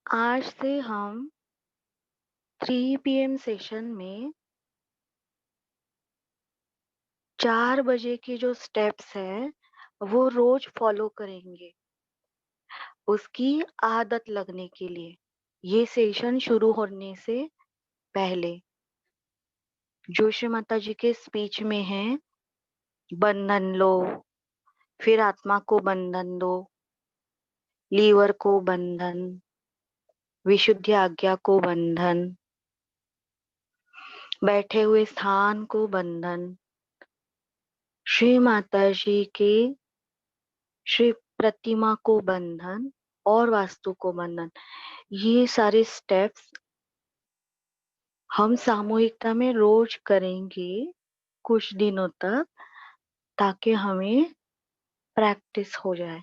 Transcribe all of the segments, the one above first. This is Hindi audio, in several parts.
आज से हम 3 पीएम सेशन में 4 बजे के जो स्टेप्स हैं, वो रोज फॉलो करेंगे, उसकी आदत लगने के लिए। ये सेशन शुरू होने से पहले जो श्री माता जी के स्पीच में है, बंधन लो, फिर आत्मा को बंधन दो, लीवर को बंधन, विशुद्ध आज्ञा को बंधन, बैठे हुए स्थान को बंधन, श्री माता जी के श्री प्रतिमा को बंधन और वास्तु को बंधन, ये सारे स्टेप्स हम सामूहिकता में रोज करेंगे कुछ दिनों तक, ताकि हमें प्रैक्टिस हो जाए।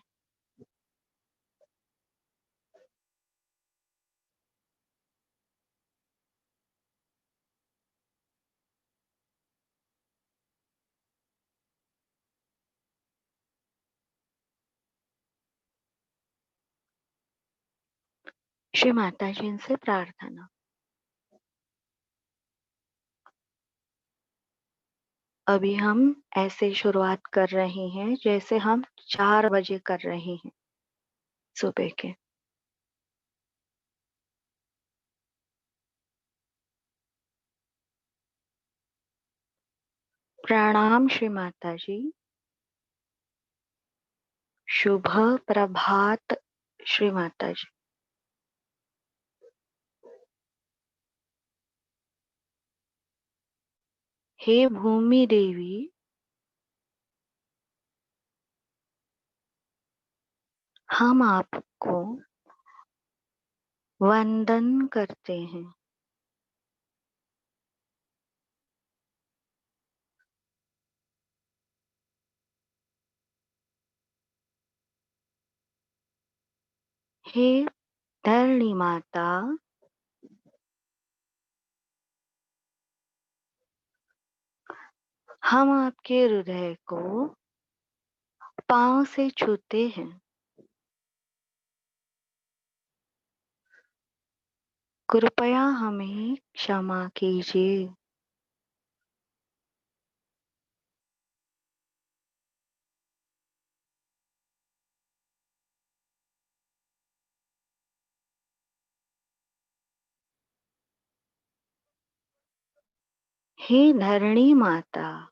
श्री माता जी से प्रार्थना। अभी हम ऐसे शुरुआत कर रहे हैं जैसे हम 4 बजे कर रहे हैं सुबह के। प्रणाम श्री माता जी। शुभ प्रभात श्री माता जी। हे भूमि देवी, हम आपको वंदन करते हैं। हे धरणी माता, हम आपके हृदय को पांव से छूते हैं। कृपया हमें क्षमा कीजिए। हे धरणी माता,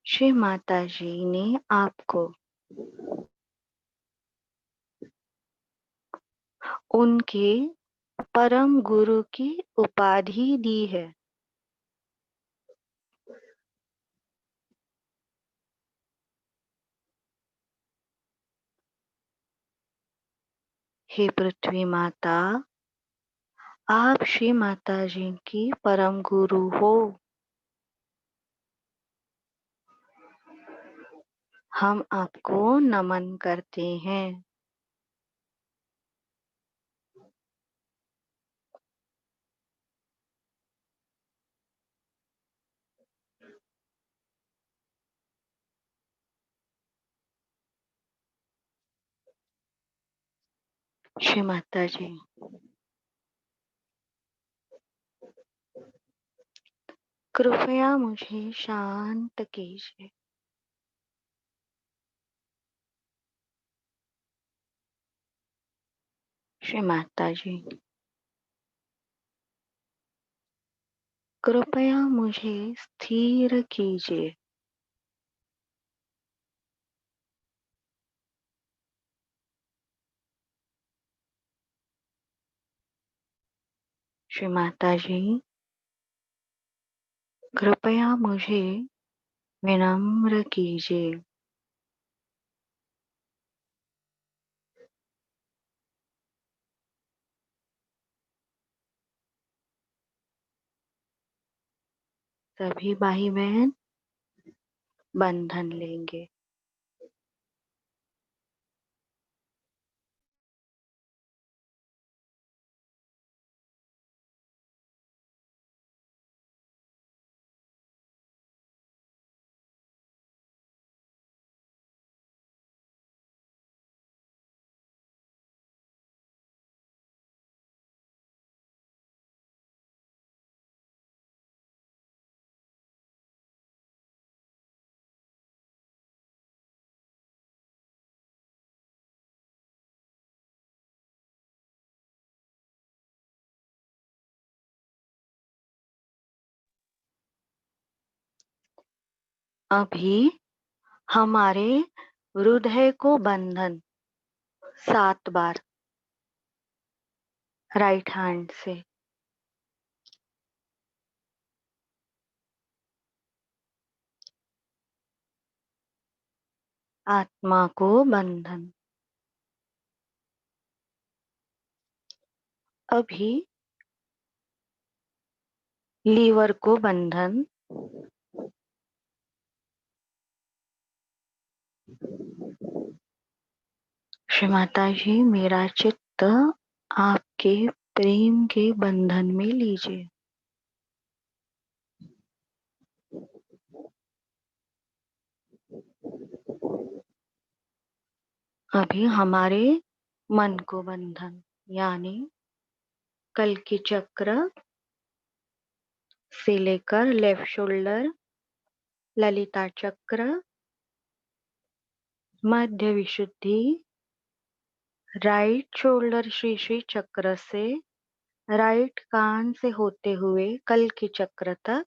श्री माता जी ने आपको उनके परम गुरु की उपाधि दी है। हे पृथ्वी माता, आप श्री माता जी की परम गुरु हो। हम आपको नमन करते हैं। श्री माता जी, कृपया मुझे शांत कीजिए। श्री माता जी, कृपया मुझे स्थिर कीजिए। श्री माता जी, कृपया मुझे विनम्र कीजिए। सभी भाई बहन बंधन लेंगे। अभी हमारे हृदय को बंधन 7 बार राइट हैंड से। आत्मा को बंधन। अभी लीवर को बंधन। श्री माता जी, मेरा चित्त आपके प्रेम के बंधन में लीजिए। अभी हमारे मन को बंधन, यानी कल की चक्र से लेकर लेफ्ट शोल्डर, ललिता चक्र, मध्य विशुद्धि, राइट शोल्डर श्री श्री चक्र से राइट कान से होते हुए कल की चक्र तक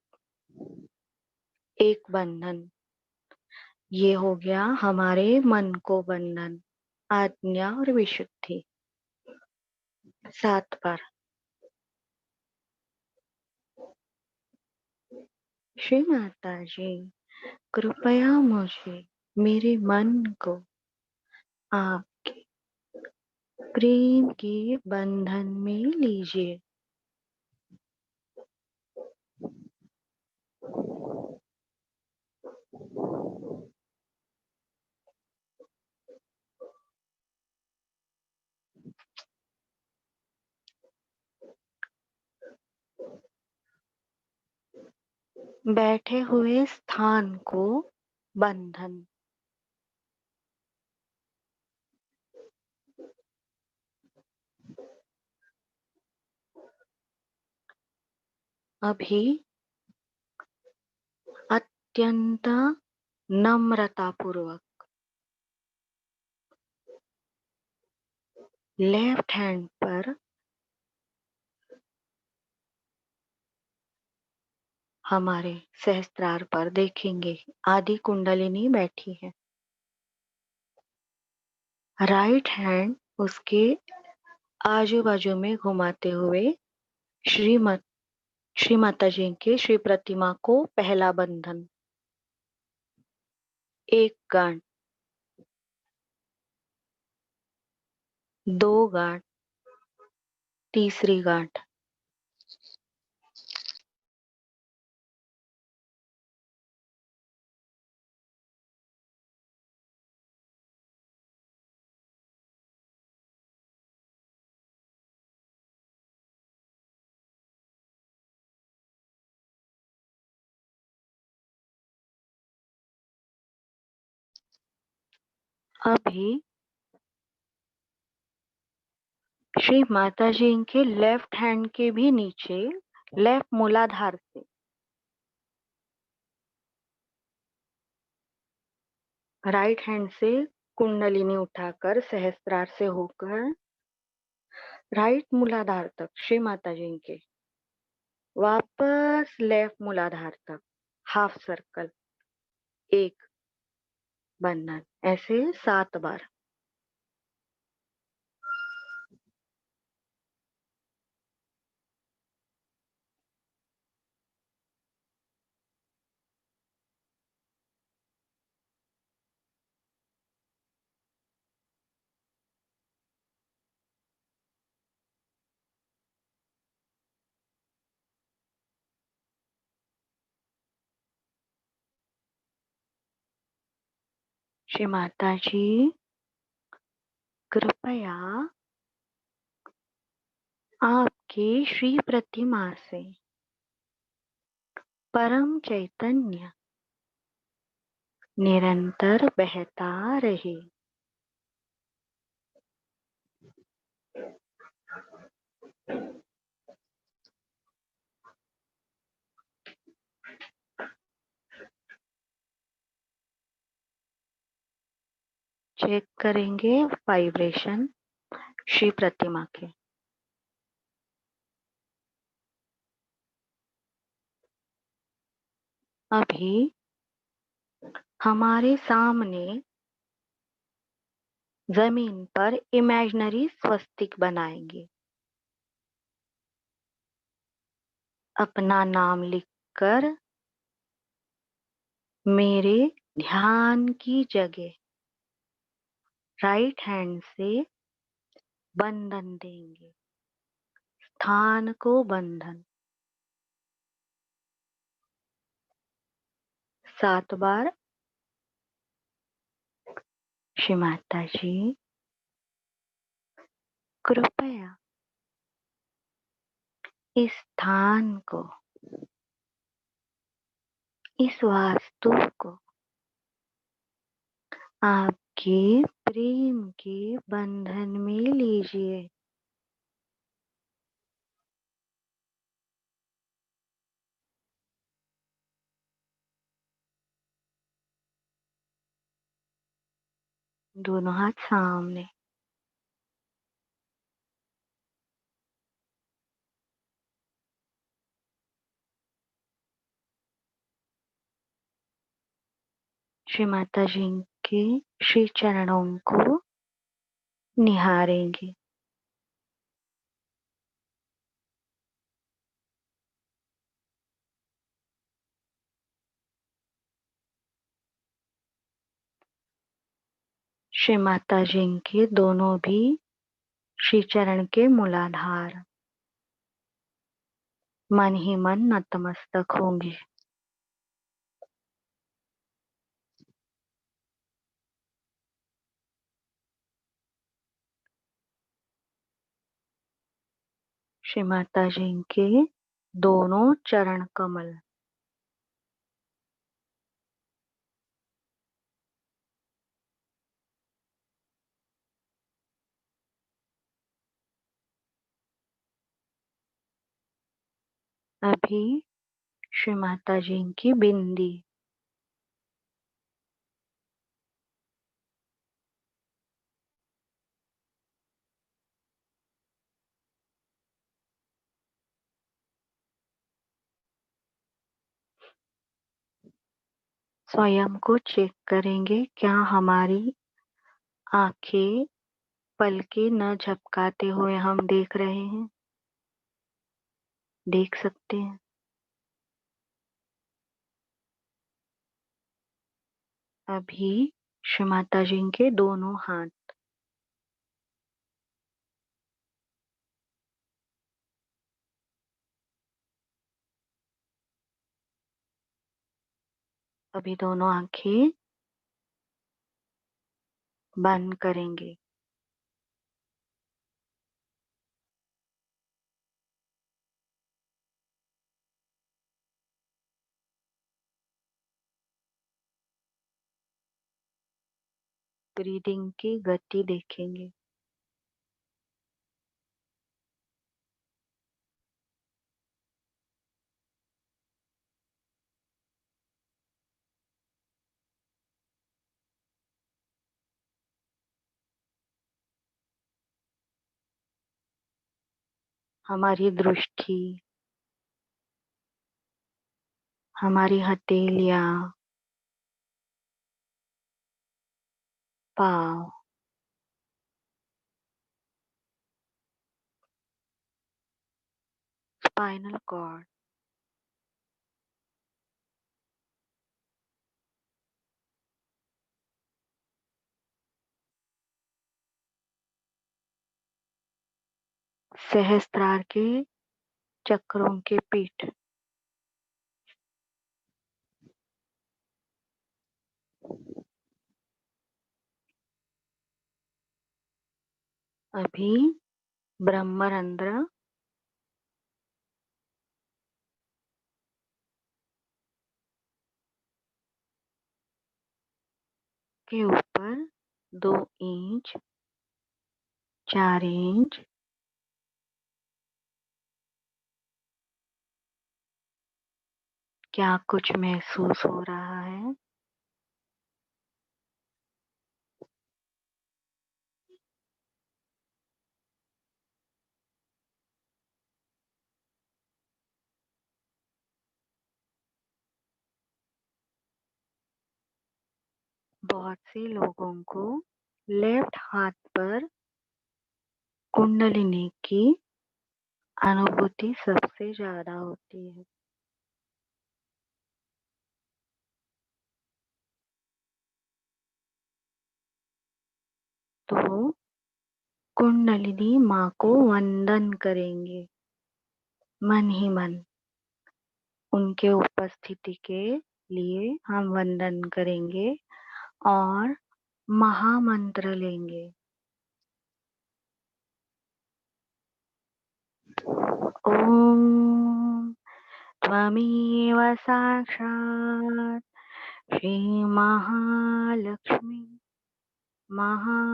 एक बंधन। ये हो गया हमारे मन को बंधन, आज्ञा और विशुद्धि 7 बार। श्री माता जी, कृपया मुझे मेरे मन को आपके प्रेम के बंधन में लीजिए। बैठे हुए स्थान को बंधन। अभी अत्यंत नम्रता पूर्वक लेफ्ट हैंड पर हमारे सहस्त्रार पर देखेंगे आदि कुंडलिनी बैठी है। राइट हैंड उसके आजू बाजू में घुमाते हुए श्री माता जी के श्री प्रतिमा को पहला बंधन, एक गांठ, 2 गांठ, तीसरी गांठ, अभी श्री माता जी के लेफ्ट हैंड के भी नीचे लेफ्ट मूलाधार से राइट हैंड से कुंडलिनी उठाकर सहस्त्रार से होकर राइट मूलाधार तक श्री माता जी के वापस लेफ्ट मूलाधार तक हाफ सर्कल, एक बंधन, ऐसे 7 बार। श्री माता जी, कृपया आपके श्री प्रतिमा से परम चैतन्य निरंतर बहता रहे। चेक करेंगे वाइब्रेशन श्री प्रतिमा के। अभी हमारे सामने जमीन पर इमेजिनरी स्वस्तिक बनाएंगे। अपना नाम लिखकर मेरे ध्यान की जगह राइट हैंड से बंधन देंगे। स्थान को बंधन 7 बार। श्री माता जी कृपया इस स्थान को, इस वास्तु को आपके प्रेम के बंधन में लीजिए। दोनों हाथ सामने। श्री माता जी के श्री चरणों को निहारेंगे। श्री माता जी के दोनों भी श्री चरण के मूलाधार मन ही मन नतमस्तक होंगे। श्री माता जी के दोनों चरण कमल अभी श्री माता जी की बिंदी स्वयं को चेक करेंगे, क्या हमारी आंखें पलके न झपकाते हुए हम देख रहे हैं। देख सकते हैं। अभी श्री माता जी के दोनों हाथ अभी दोनों आंखें बंद करेंगे। ब्रीदिंग की गति देखेंगे। हमारी दृष्टि, हमारी हथेलियां, पाँव, स्पाइनल कॉर्ड, सहस्त्रार के चक्रों के पीठ, अभी ब्रह्मरंध्र के ऊपर 2 इंच, 4 इंच क्या कुछ महसूस हो रहा है? बहुत से लोगों को लेफ्ट हाथ पर कुंडलिनी की अनुभूति सबसे ज्यादा होती है। तो कुंडलिनी माँ को वंदन करेंगे मन ही मन। उनके उपस्थिति के लिए हम वंदन करेंगे और महामंत्र लेंगे। ओम त्वमेव साक्षात् श्री महालक्ष्मी महासरस्वती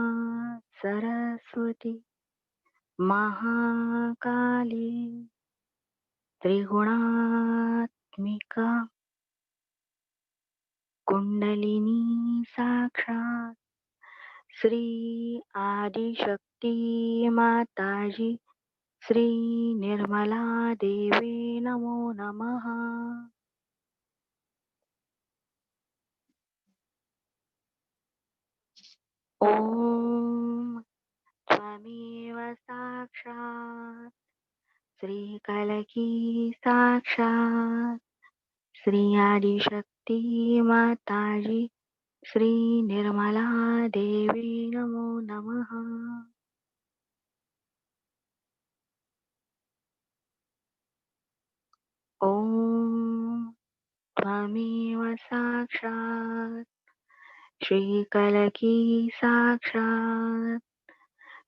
महाकाली त्रिगुणात्मिका कुंडलिनी साक्षात् श्री आदिशक्ति माताजी श्री निर्मला देवी नमो नमः। ओम त्वमेव साक्षात् श्री कलकी साक्षात् श्री आदिशक्ति माताजी श्री निर्मला देवी नमो नमः। ओम त्वमेव साक्षात् श्री कलकी साक्षात्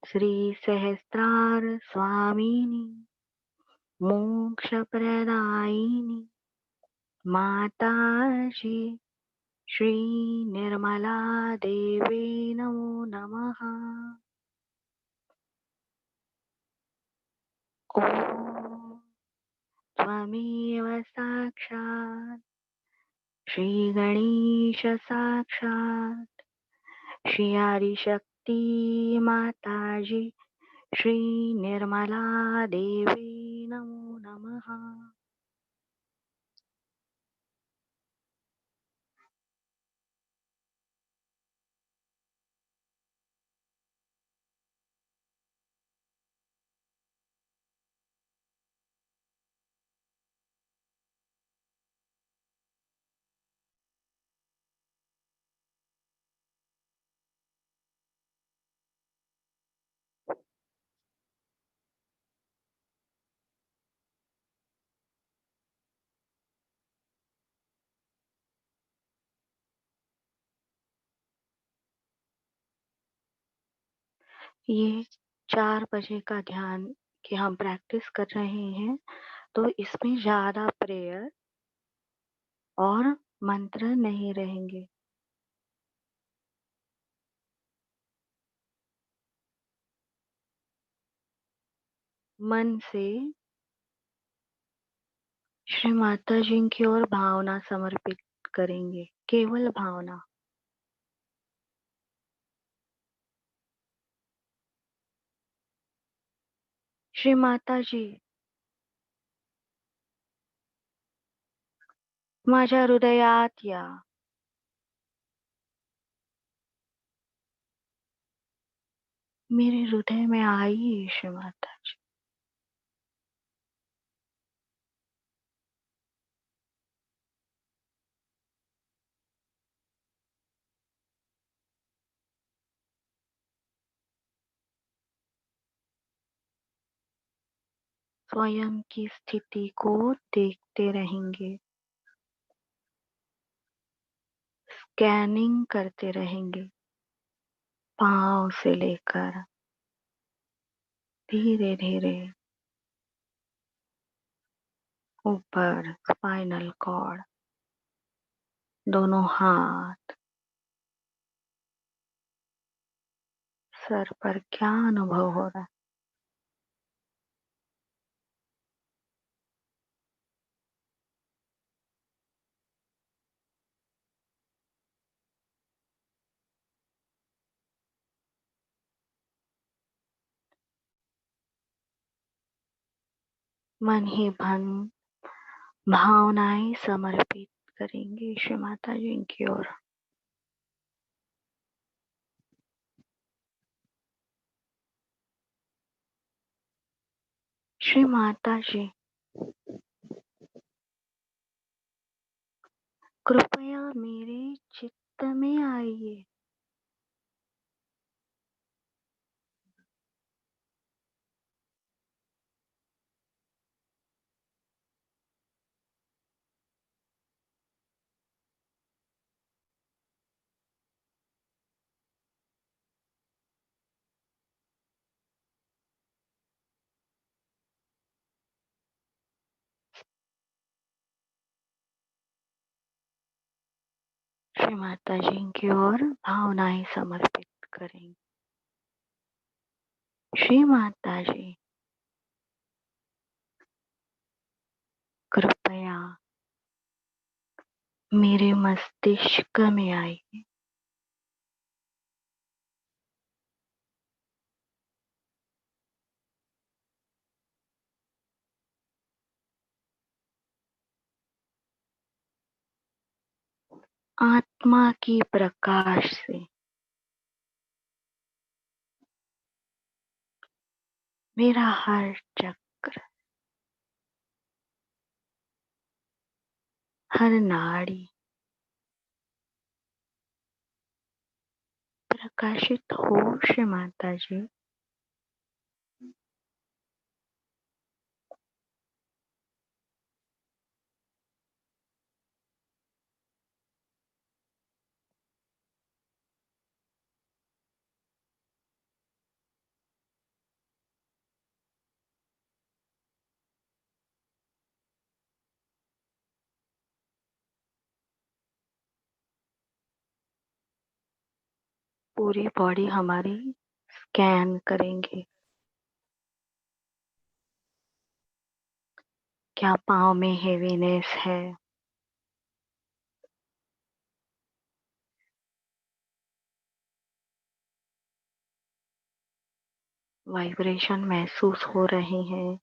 श्री सहस्त्रार स्वामिनी मोक्षप्रदायिनी माताजी श्री निर्मला देवी नमो नमः। ओम त्वमेव साक्षात् श्री गणेश साक्षात् श्री आदिशक्ति माताजी श्री निर्मला देवी नमो नमः। ये 4 बजे का ध्यान की हम प्रैक्टिस कर रहे हैं, तो इसमें ज्यादा प्रेयर और मंत्र नहीं रहेंगे। मन से श्री माता जी की ओर भावना समर्पित करेंगे, केवल भावना। श्री माता जी, माझ्या हृदयात या, मेरे हृदय में आइए श्री माता जी। स्वयं की स्थिति को देखते रहेंगे, स्कैनिंग करते रहेंगे, पांव से लेकर धीरे धीरे ऊपर स्पाइनल कॉर्ड, दोनों हाथ, सर पर क्या अनुभव हो रहा है। मन ही मन भावनाएं समर्पित करेंगे श्री माता जी की ओर। श्री माता जी, कृपया मेरे चित्त में आइए। श्री माता जी की ओर भावनाएं समर्पित करें। श्री माता जी, कृपया मेरे मस्तिष्क में आइए। आत्मा की प्रकाश से मेरा हर चक्र, हर नाड़ी प्रकाशित हो। श्री माता जी, पूरी बॉडी हमारी स्कैन करेंगे। क्या पाँव में हेवीनेस है? वाइब्रेशन महसूस हो रहे हैं?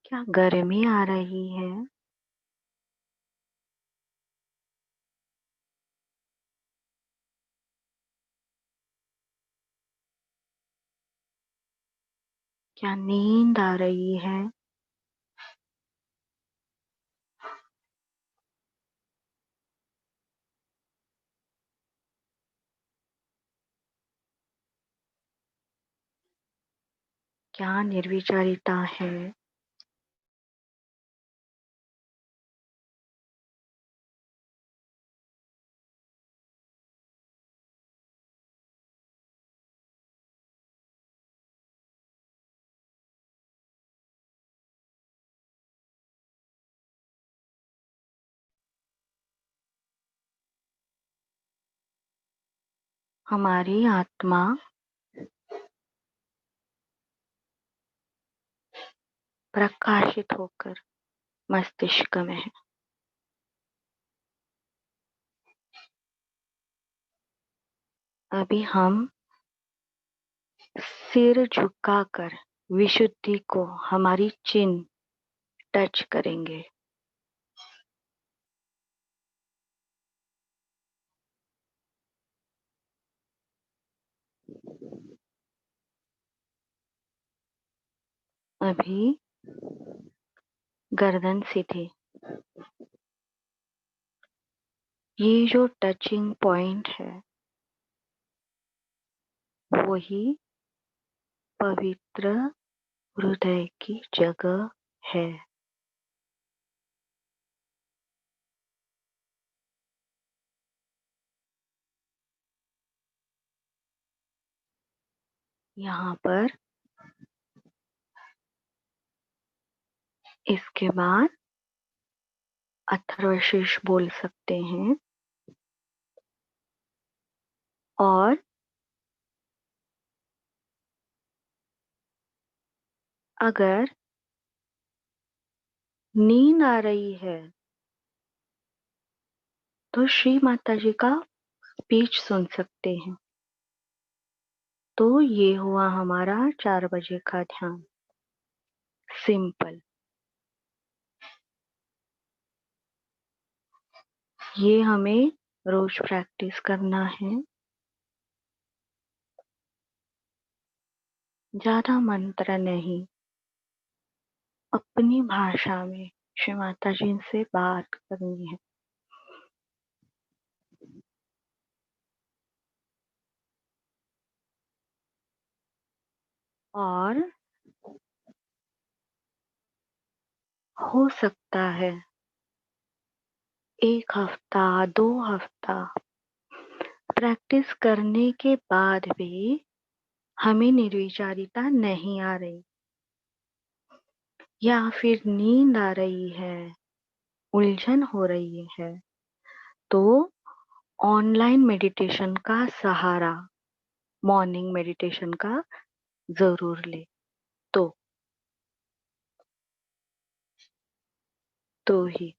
क्या गर्मी आ रही है? क्या नींद आ रही है? क्या निर्विचारिता है? हमारी आत्मा प्रकाशित होकर मस्तिष्क में है। अभी हम सिर झुकाकर विशुद्धि को हमारी चिन टच करेंगे। अभी गर्दन सीधी। ये जो टचिंग पॉइंट है वही पवित्र हृदय की जगह है। यहाँ पर इसके बाद अथर्वशीष बोल सकते हैं और अगर नींद आ रही है तो श्री माता जी का स्पीच सुन सकते हैं। तो ये हुआ हमारा 4 बजे का ध्यान। सिंपल। ये हमें रोज प्रैक्टिस करना है। ज्यादा मंत्र नहीं, अपनी भाषा में श्री माता जी से बात करनी है। और हो सकता है 1 हफ्ता, 2 हफ्ता प्रैक्टिस करने के बाद भी हमें निर्विचारिता नहीं आ रही, या फिर नींद आ रही है, उलझन हो रही है, तो ऑनलाइन मेडिटेशन का सहारा, मॉर्निंग मेडिटेशन का जरूर ले। तो ही,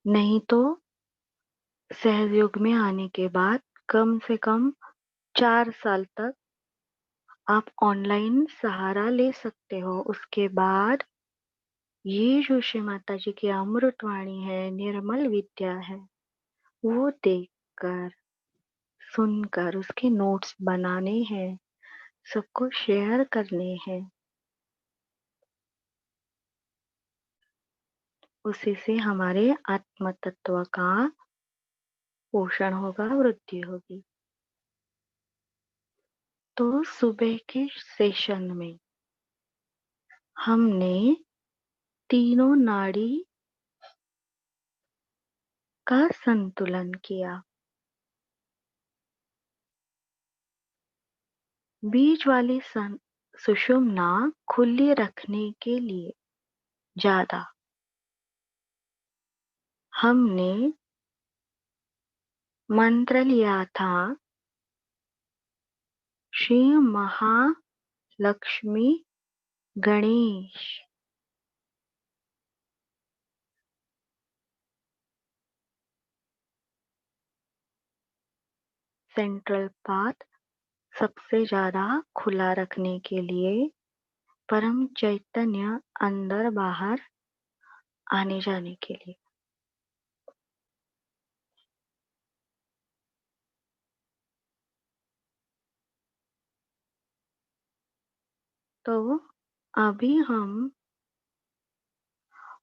नहीं तो सहयोग में आने के बाद कम से कम 4 साल तक आप ऑनलाइन सहारा ले सकते हो। उसके बाद ये जो श्री माता जी की अमृतवाणी है, निर्मल विद्या है, वो देखकर, सुनकर उसके नोट्स बनाने हैं, सबको शेयर करने हैं। उसी से हमारे आत्म तत्व का पोषण होगा, वृद्धि होगी। तो सुबह के सेशन में हमने तीनों नाड़ी का संतुलन किया। बीच वाली सुषुम्ना खुली रखने के लिए ज्यादा हमने मंत्र लिया था, श्री महालक्ष्मी गणेश। सेंट्रल पाथ सबसे ज्यादा खुला रखने के लिए, परम चैतन्य अंदर बाहर आने जाने के लिए। तो अभी हम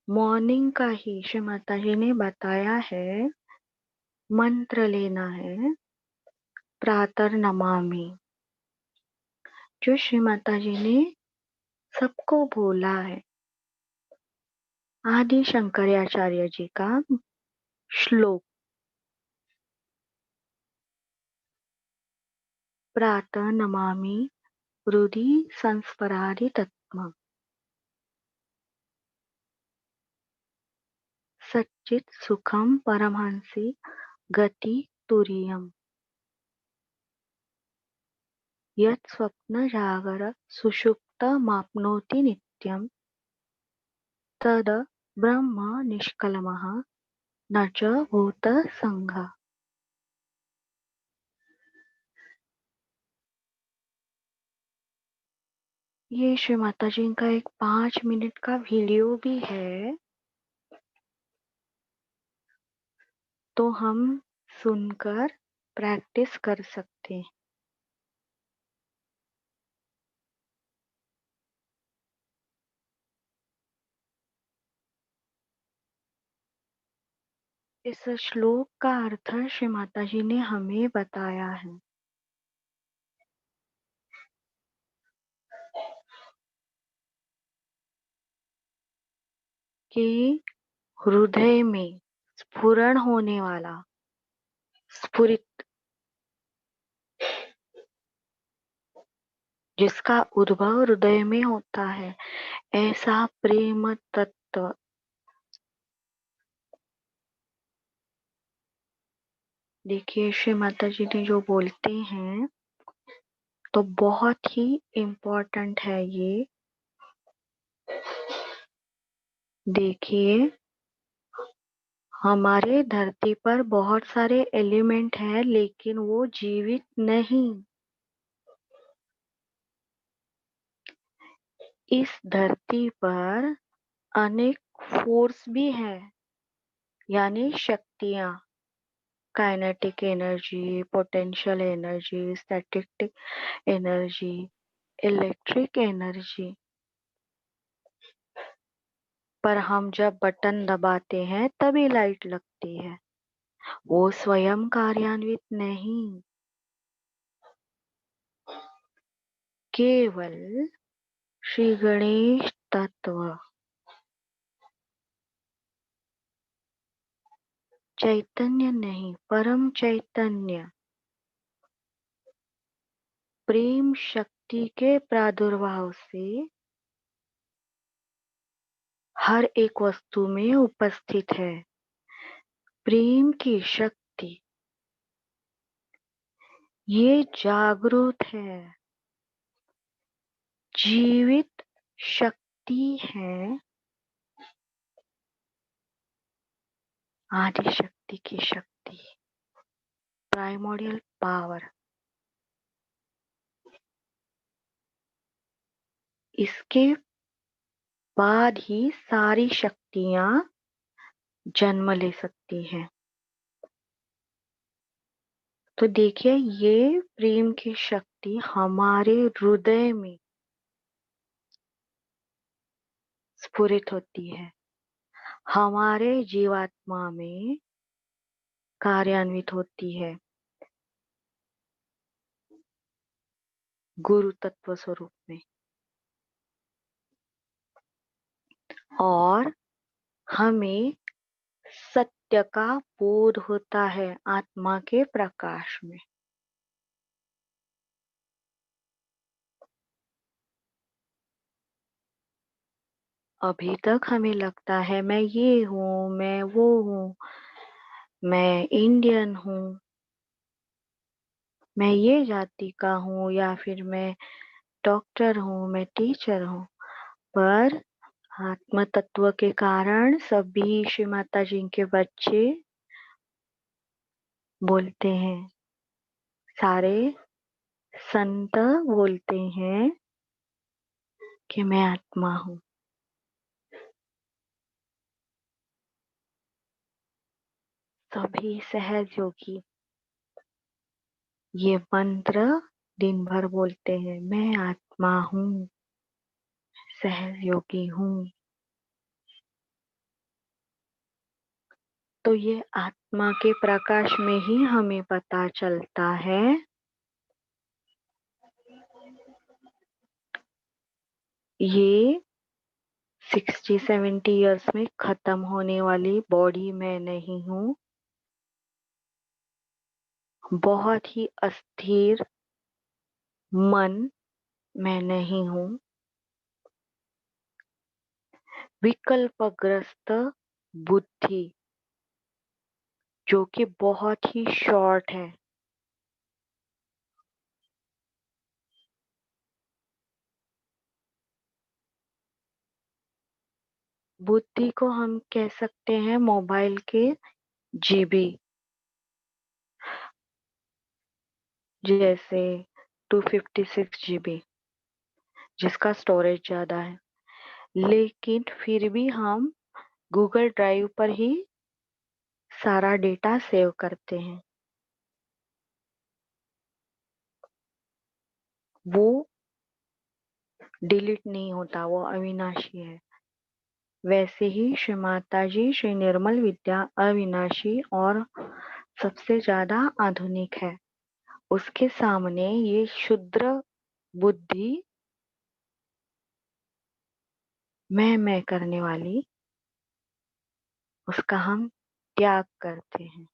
मॉर्निंग का ही श्री माता जी ने बताया है, मंत्र लेना है प्रातः नमामि, जो श्री माता जी ने सबको बोला है। आदि शंकराचार्य जी का श्लोक, प्रातः नमामि हृदि संस्मरामि तत्म, सच्चित् सुखम परमहंसी गति तुरीयम्, यत् स्वप्न जागर सुषुप्त माप्नोति नित्यम्, तद ब्रह्म निष्कलमः न च भूत संघ। ये श्री माता जी का एक 5 मिनट का वीडियो भी है, तो हम सुनकर प्रैक्टिस कर सकते हैं। इस श्लोक का अर्थ श्री माता जी ने हमें बताया है कि हृदय में स्फुरण होने वाला, स्फुरित, जिसका उद्भव हृदय में होता है, ऐसा प्रेम तत्व देखिए श्री माता जी ने जो बोलते हैं, तो बहुत ही इम्पोर्टेंट है ये। देखिए, हमारे धरती पर बहुत सारे एलिमेंट हैं, लेकिन वो जीवित नहीं। इस धरती पर अनेक फोर्स भी है, यानी शक्तियां, kinetic energy, potential energy, static energy, electric energy पर हम जब बटन दबाते हैं तभी लाइट लगती है, वो स्वयं कार्यान्वित नहीं, केवल श्री गणेश तत्व चैतन्य नहीं, परम चैतन्य प्रेम शक्ति के प्रादुर्भाव से हर एक वस्तु में उपस्थित है। प्रेम की शक्ति ये जागृत है, जीवित शक्ति है, आदि शक्ति की शक्ति, प्राइमोडियल पावर। इसके बाद ही सारी शक्तियां जन्म ले सकती हैं। तो देखिए, ये प्रेम की शक्ति हमारे हृदय में स्फुरित होती है, हमारे जीवात्मा में कार्यान्वित होती है, गुरु तत्व स्वरूप में, और हमें सत्य का बोध होता है आत्मा के प्रकाश में। अभी तक हमें लगता है मैं ये हूँ, मैं वो हूँ, मैं इंडियन हूँ, मैं ये जाति का हूँ, या फिर मैं डॉक्टर हूँ, मैं टीचर हूँ। पर आत्म तत्व के कारण सभी श्री माता जी के बच्चे बोलते हैं, सारे संत बोलते हैं कि मैं आत्मा हूँ। सभी सहज योगी ये मंत्र दिन भर बोलते हैं, मैं आत्मा हूँ, सहज योगी हूँ। तो ये आत्मा के प्रकाश में ही हमें पता चलता है ये 60-70 इयर्स में खत्म होने वाली बॉडी मैं नहीं हूँ। बहुत ही अस्थिर मन मैं नहीं हूँ। विकल्पग्रस्त बुद्धि जो कि बहुत ही शॉर्ट है, बुद्धि को हम कह सकते हैं मोबाइल के जीबी, जैसे 256 जीबी जिसका स्टोरेज ज्यादा है, लेकिन फिर भी हम गूगल ड्राइव पर ही सारा डेटा सेव करते हैं। वो डिलीट नहीं होता, वो अविनाशी है। वैसे ही श्री माता जी श्री निर्मल विद्या अविनाशी और सबसे ज्यादा आधुनिक है। उसके सामने ये क्षुद्र बुद्धि मैं करने वाली, उसका हम त्याग करते हैं।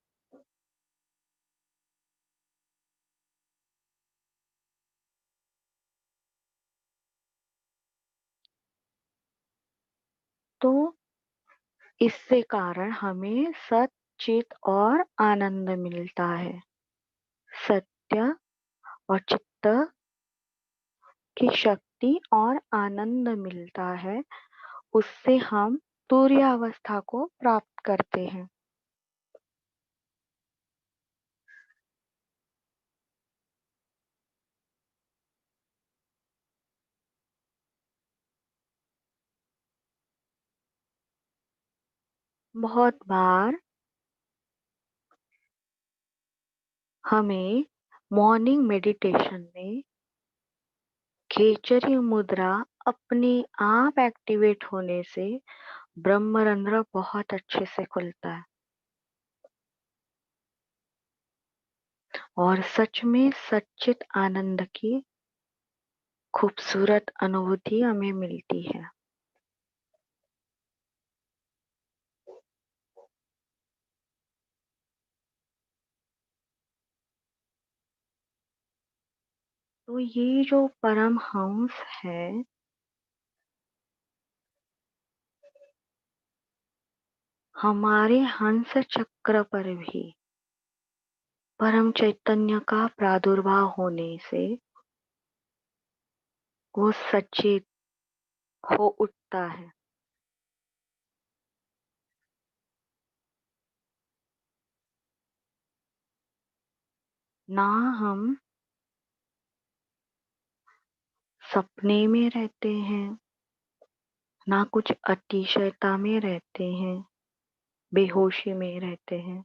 तो इससे कारण हमें सत, चित और आनंद मिलता है। सत्य और चित्त की शक्ति और आनंद मिलता है, उससे हम तुर्य अवस्था को प्राप्त करते हैं। बहुत बार हमें मॉर्निंग मेडिटेशन में खेचरी मुद्रा अपने आप एक्टिवेट होने से ब्रह्मरंध्र बहुत अच्छे से खुलता है और सच में सच्चित आनंद की खूबसूरत अनुभूति हमें मिलती है। तो ये जो परमहंस है, हमारे हंस चक्र पर भी परम चैतन्य का प्रादुर्भाव होने से वो सचेत हो उठता है। ना हम सपने में रहते हैं, ना कुछ अतिशयता में रहते हैं, बेहोशी में रहते हैं।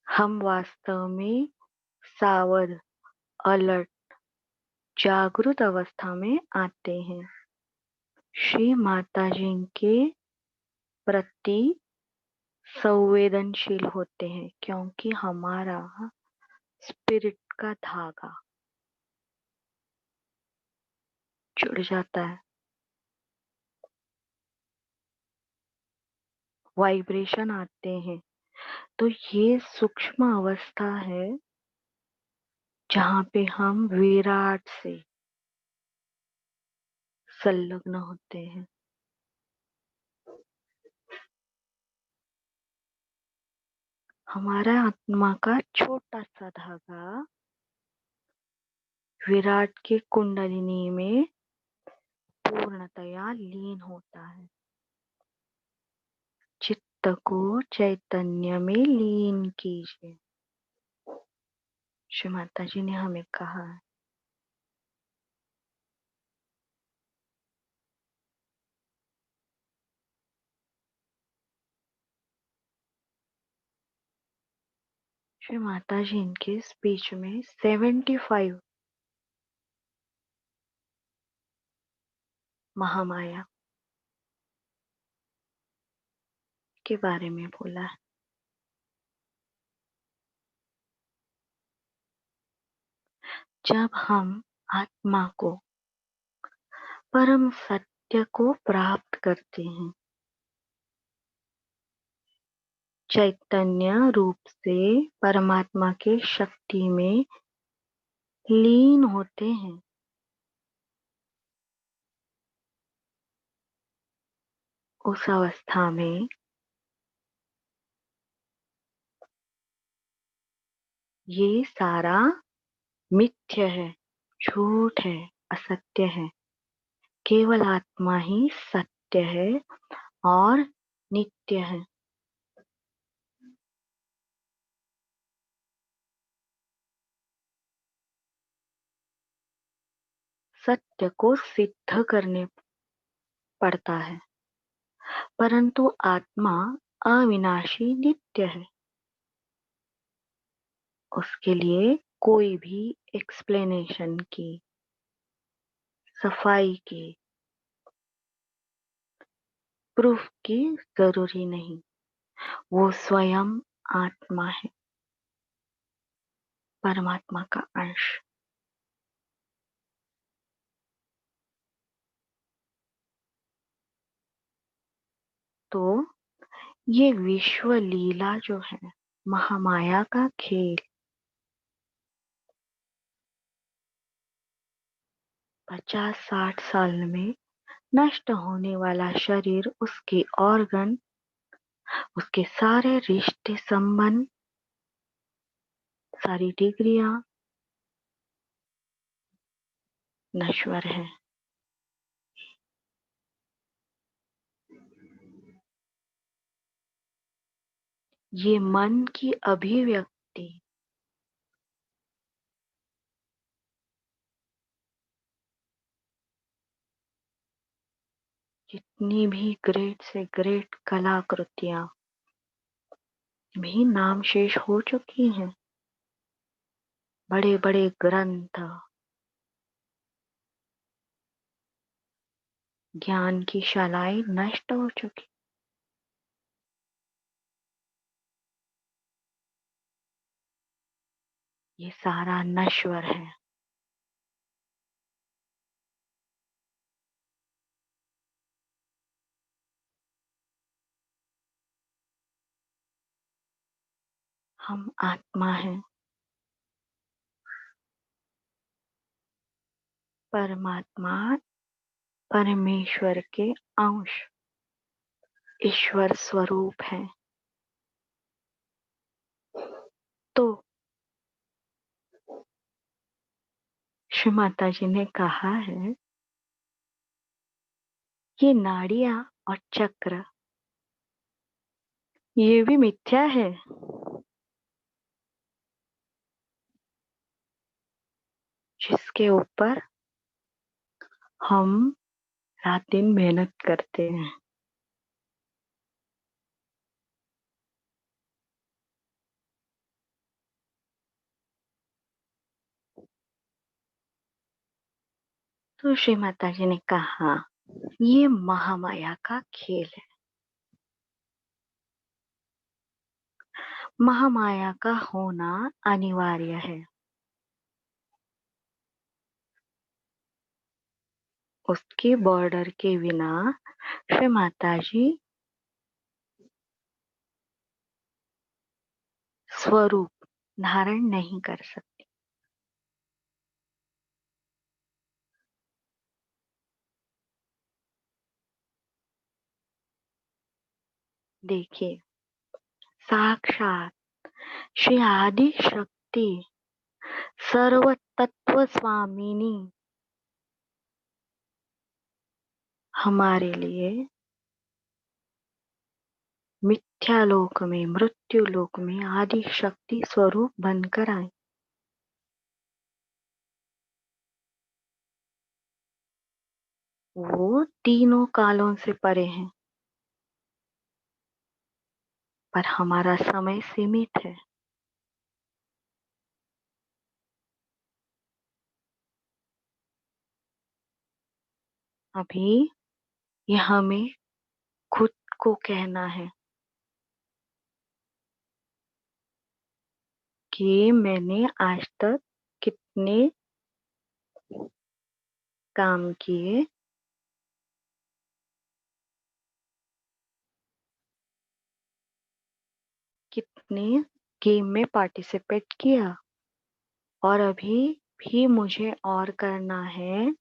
हम वास्तव में सावध, अलर्ट, जागृत अवस्था में आते हैं। श्री माता जी के प्रति संवेदनशील होते हैं क्योंकि हमारा स्पिरिट का धागा जुड़ जाता है, वाइब्रेशन आते हैं। तो ये सूक्ष्म अवस्था है जहाँ पे हम विराट से संलग्न होते हैं। हमारा आत्मा का छोटा सा धागा विराट के कुंडलिनी में पूर्णतया लीन होता है। चित्त को चैतन्य में लीन कीजिए, श्री माता जी ने हमें कहा है। श्री माता जी इनके स्पीच में 75 महामाया के बारे में बोला है। जब हम आत्मा को, परम सत्य को प्राप्त करते हैं, चैतन्य रूप से परमात्मा के शक्ति में लीन होते हैं, उस अवस्था में ये सारा मिथ्य है, झूठ है, असत्य है। केवल आत्मा ही सत्य है और नित्य है। सत्य को सिद्ध करने पड़ता है, परंतु आत्मा अविनाशी नित्य है। उसके लिए कोई भी एक्सप्लेनेशन की, सफाई की, प्रूफ की जरूरी नहीं। वो स्वयं आत्मा है, परमात्मा का अंश। तो ये विश्व लीला जो है, महामाया का खेल, 50-60 साल में नष्ट होने वाला शरीर, उसके ऑर्गन, उसके सारे रिश्ते संबंध, सारी डिग्रियां नश्वर है। ये मन की अभिव्यक्ति जितनी भी ग्रेट से ग्रेट कलाकृतियां भी नामशेष हो चुकी हैं, बड़े बड़े ग्रंथ, ज्ञान की शालाएं नष्ट हो चुकी। ये सारा नश्वर है। हम आत्मा हैं, परमात्मा परमेश्वर के अंश, ईश्वर स्वरूप है। तो श्री माता जी ने कहा है, ये नाड़ियां और चक्र ये भी मिथ्या है, जिसके ऊपर हम रात दिन मेहनत करते हैं। तो श्री माता जी ने कहा, ये महामाया का खेल है। महामाया का होना अनिवार्य है। उसके बॉर्डर के बिना श्री माता जी स्वरूप धारण नहीं कर सकती। देखिए, साक्षात श्री आदि शक्ति सर्व तत्व स्वामिनी हमारे लिए मिथ्यालोक में, मृत्यु लोक में आदि शक्ति स्वरूप बनकर आए। वो तीनों कालों से परे हैं, पर हमारा समय सीमित है। अभी ये हमें खुद को कहना है कि मैंने आज तक कितने काम किए, कितने गेम में पार्टिसिपेट किया, और अभी भी मुझे और करना है।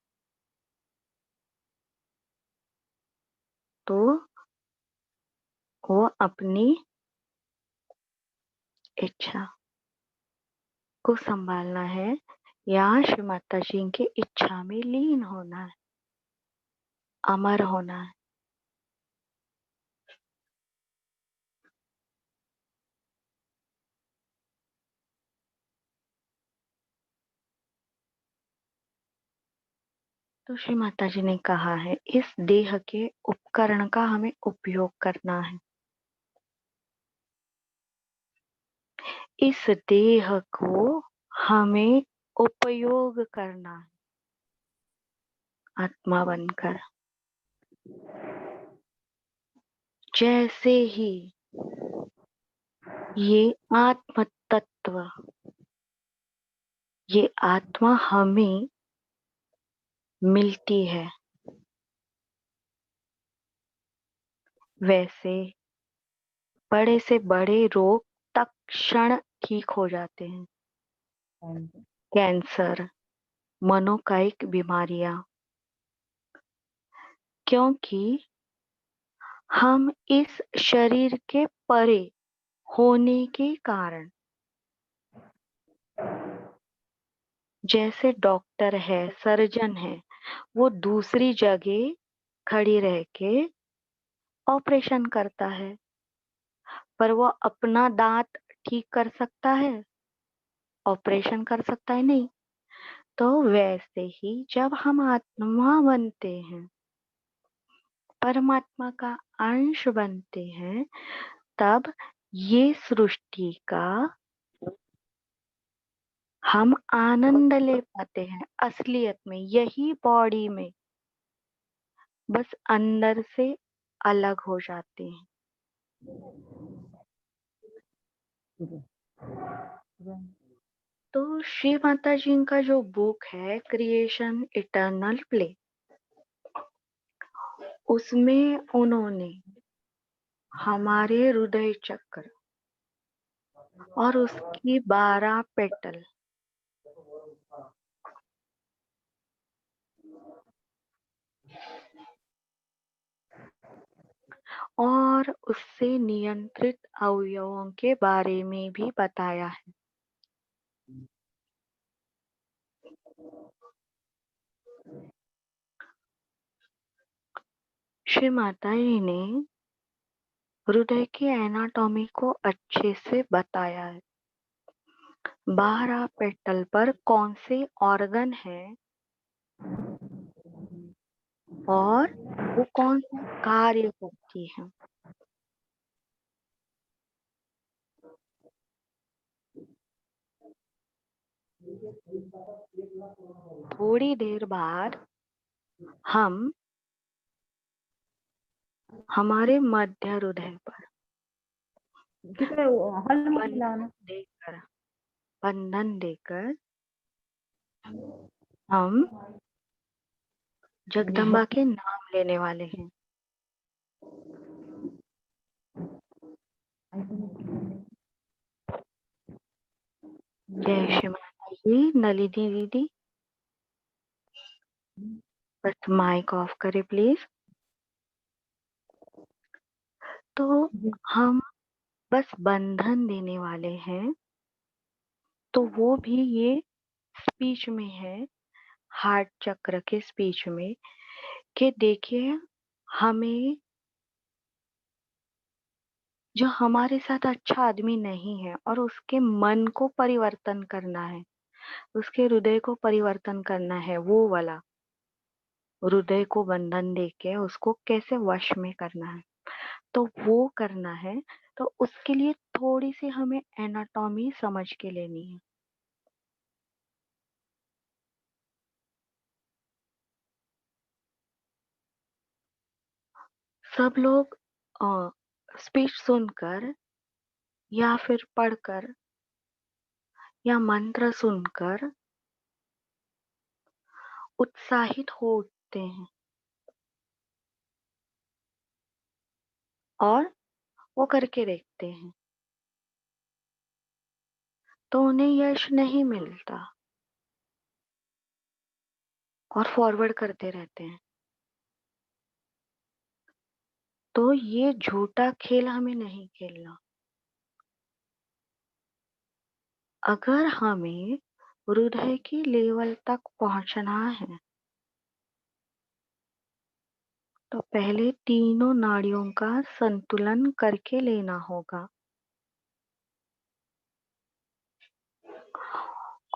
तो वो अपनी इच्छा को संभालना है, या श्री माता जी की इच्छा में लीन होना है, अमर होना है। तो श्री माता जी ने कहा है, इस देह के उपकरण का हमें उपयोग करना है। इस देह को हमें उपयोग करना है, आत्मा बनकर। जैसे ही ये आत्म तत्व, ये आत्मा हमें मिलती है, वैसे बड़े से बड़े रोग तत्क्षण ठीक हो जाते हैं। कैंसर, मनोकायिक बीमारियां, क्योंकि हम इस शरीर के परे होने के कारण, जैसे डॉक्टर है, सर्जन है, वो दूसरी जगह खड़ी रह के ऑपरेशन करता है, पर वो अपना दांत ठीक कर सकता है? ऑपरेशन कर सकता है? नहीं। तो वैसे ही जब हम आत्मा बनते हैं, परमात्मा का अंश बनते हैं, तब ये सृष्टि का हम आनंद ले पाते हैं असलियत में, यही बॉडी में बस अंदर से अलग हो जाते हैं। तो श्री माता जी का जो बुक है क्रिएशन इटर्नल प्ले, उसमें उन्होंने हमारे हृदय चक्र और उसकी 12 पेटल और उससे नियंत्रित अवयवों के बारे में भी बताया है। श्री माता जी ने हृदय की एनाटॉमी को अच्छे से बताया है। 12 पेटल पर कौन से ऑर्गन है और वो कौन सा कार्य करती है। थोड़ी देर बाद हम हमारे मध्य हृदय पर देकर बंधन देकर हम जगदम्बा के नाम लेने वाले हैं। जय श्री माता जी। नलिनी दीदी बस माइक ऑफ करे प्लीज। तो हम बस बंधन देने वाले हैं, तो वो भी ये स्पीच में है, हार्ट चक्र के स्पीच में, कि देखिए हमें जो हमारे साथ अच्छा आदमी नहीं है और उसके मन को परिवर्तन करना है, उसके हृदय को परिवर्तन करना है, वो वाला हृदय को बंधन देके उसको कैसे वश में करना है, तो वो करना है। तो उसके लिए थोड़ी सी हमें एनाटॉमी समझ के लेनी है। सब लोग स्पीच सुनकर या फिर पढ़कर या मंत्र सुनकर उत्साहित होते हैं और वो करके देखते हैं, तो उन्हें यश नहीं मिलता और फॉरवर्ड करते रहते हैं। तो ये झूठा खेल हमें नहीं खेलना। अगर हमें हृदय की लेवल तक पहुंचना है तो पहले तीनों नाड़ियों का संतुलन करके लेना होगा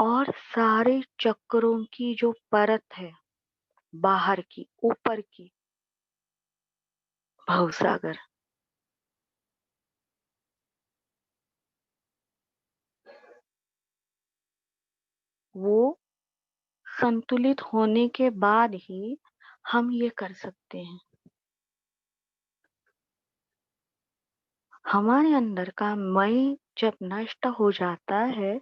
और सारे चक्रों की जो परत है, बाहर की, ऊपर की, भवसागर, वो संतुलित होने के बाद ही हम ये कर सकते हैं। हमारे अंदर का मैं जब नष्ट हो जाता है,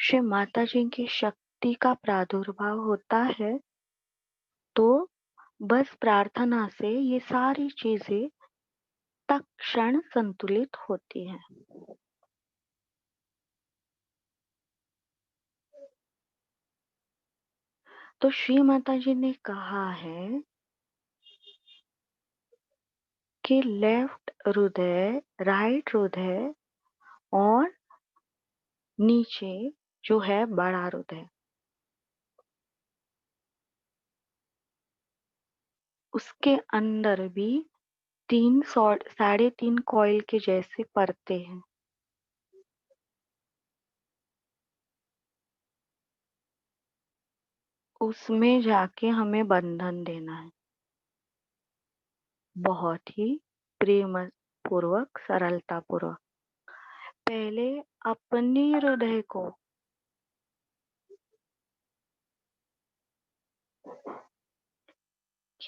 श्री माता जी की शक्ति का प्रादुर्भाव होता है, तो बस प्रार्थना से ये सारी चीजें तत्क्षण संतुलित होती हैं। तो श्री माता जी ने कहा है कि लेफ्ट हृदय, राइट हृदय और नीचे जो है बड़ा हृदय, उसके अंदर भी 3.5 कॉइल के जैसे परते हैं। उसमें जाके हमें बंधन देना है, बहुत ही प्रेम पूर्वक, सरलता पूर्वक। पहले अपने हृदय को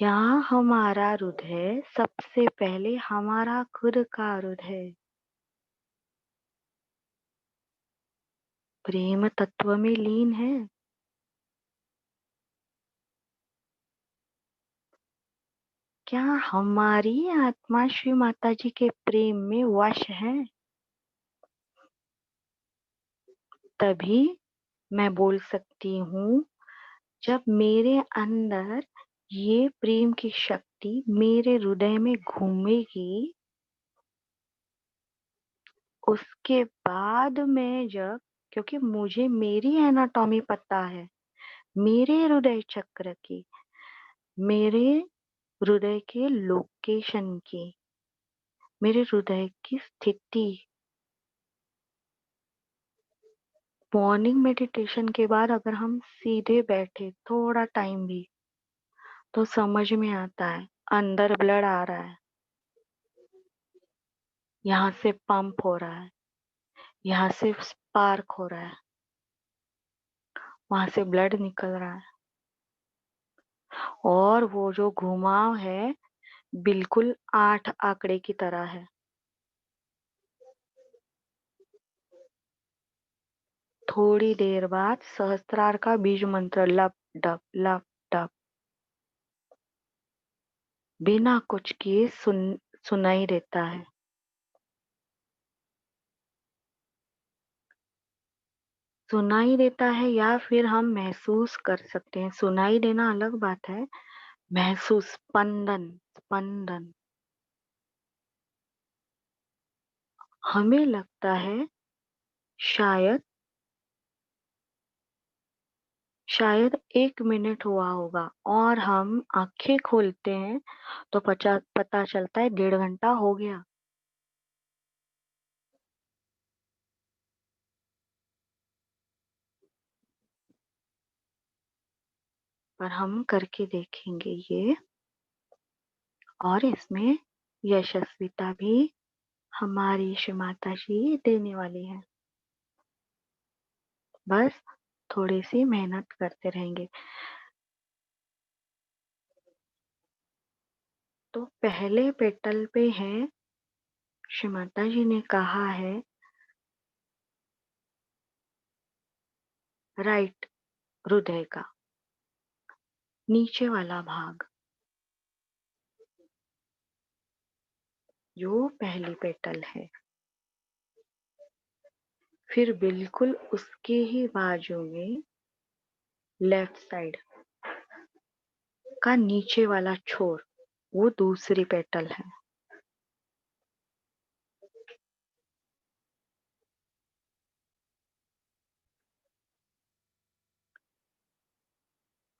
क्या हमारा हृदय सबसे पहले हमारा खुद का हृदय प्रेम तत्व में लीन है? क्या हमारी आत्मा श्री माता जी के प्रेम में वश है? तभी मैं बोल सकती हूँ, जब मेरे अंदर ये प्रेम की शक्ति मेरे हृदय में घूमेगी, उसके बाद मैं जब, क्योंकि मुझे मेरी एनाटॉमी पता है, मेरे हृदय चक्र की, मेरे हृदय के लोकेशन की, मेरे हृदय की स्थिति। मॉर्निंग मेडिटेशन के बाद अगर हम सीधे बैठे थोड़ा टाइम भी, तो समझ में आता है अंदर ब्लड आ रहा है, यहाँ से पंप हो रहा है, यहाँ से स्पार्क हो रहा है, वहां से ब्लड निकल रहा है, और वो जो घुमाव है बिल्कुल 8 आंकड़े की तरह है। थोड़ी देर बाद सहस्त्रार का बीज मंत्र लप डप लप डप बिना कुछ किए सुनाई देता है। सुनाई देता है या फिर हम महसूस कर सकते हैं। सुनाई देना अलग बात है, महसूस, स्पंदन, स्पंदन। हमें लगता है शायद शायद 1 मिनट हुआ होगा, और हम आंखें खोलते हैं तो पता चलता है 1.5 घंटा हो गया। पर हम करके देखेंगे ये, और इसमें यशस्विता भी हमारी श्री माता जी देने वाली है। बस थोड़ी सी मेहनत करते रहेंगे। तो पहले पेटल पे है, श्री माता जी ने कहा है राइट हृदय का नीचे वाला भाग, जो पहली पेटल है। फिर बिल्कुल उसके ही बाजू में लेफ्ट साइड का नीचे वाला छोर, वो दूसरी पेटल है।